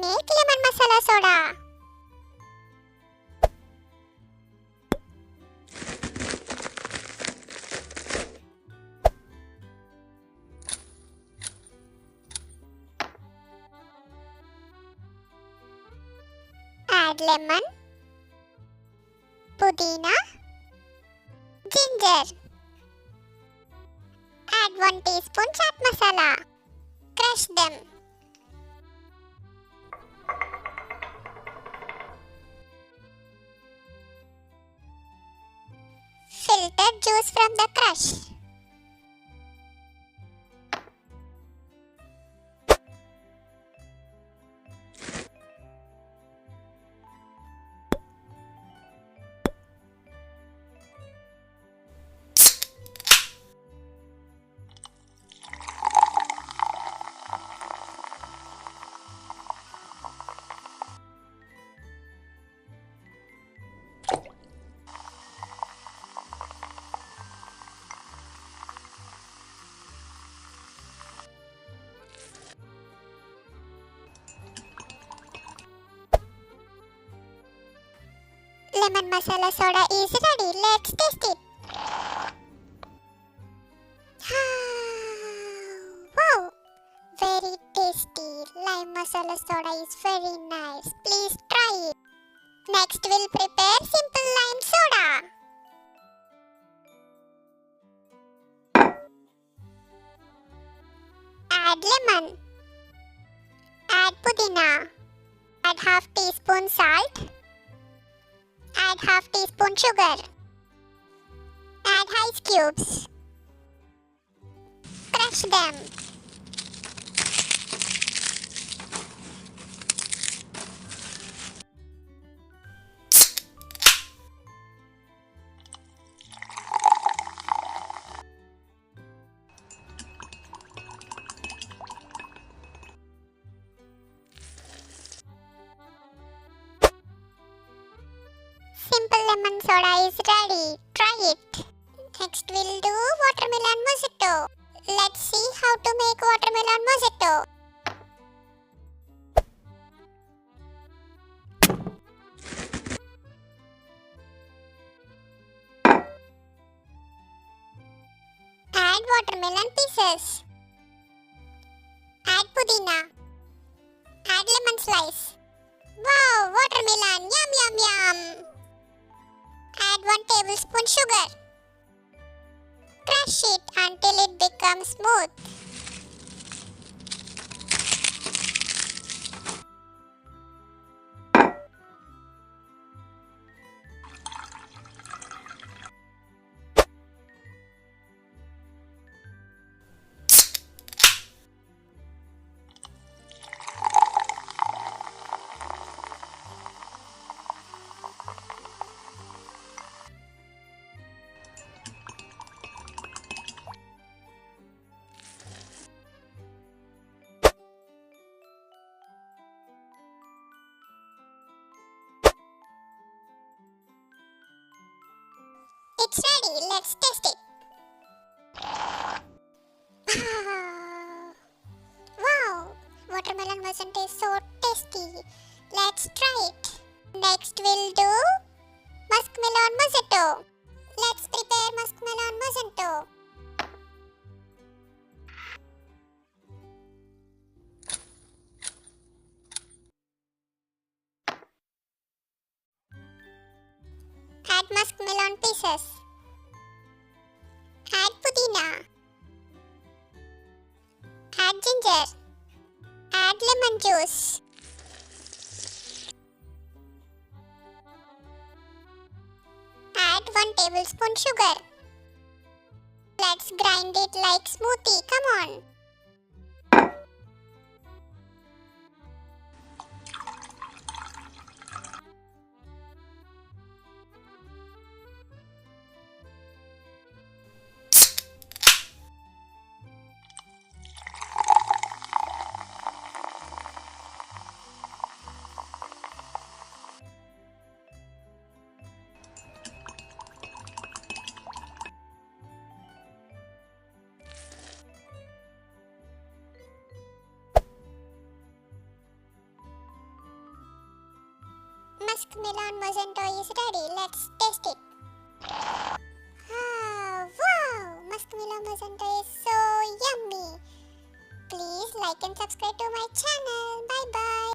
make lemon masala soda. Add lemon, pudina, ginger. Add 1 teaspoon chaat masala. Crush them. Filter juice from the crush. Lemon masala soda is ready. Let's taste it. Wow! Very tasty. Lime masala soda is very nice. Please try it. Next we'll prepare simple lime soda. Add lemon. Add pudina. Add half teaspoon salt. Add half teaspoon sugar. Add ice cubes. Crush them. Simple lemon soda is ready. Try it. Next we'll do watermelon mojito. Let's see how to make watermelon mojito. Add watermelon pieces. Add pudina. Add lemon slice. Wow, watermelon! Yum yum yum! Add 1 tablespoon sugar. Crush it until it becomes smooth. It's ready. Let's taste it. Wow! Watermelon mojito is so tasty. Let's try it. Next we'll do muskmelon mojito. Let's prepare muskmelon mojito. Add muskmelon pieces. Add pudina. Add ginger. Add lemon juice. Add 1 tablespoon sugar. Let's grind it like smoothie. Come on. muskmelon mojito is ready. Let's taste it. Ah, wow! Muskmelon mojito is so yummy. Please like and subscribe to my channel. Bye bye.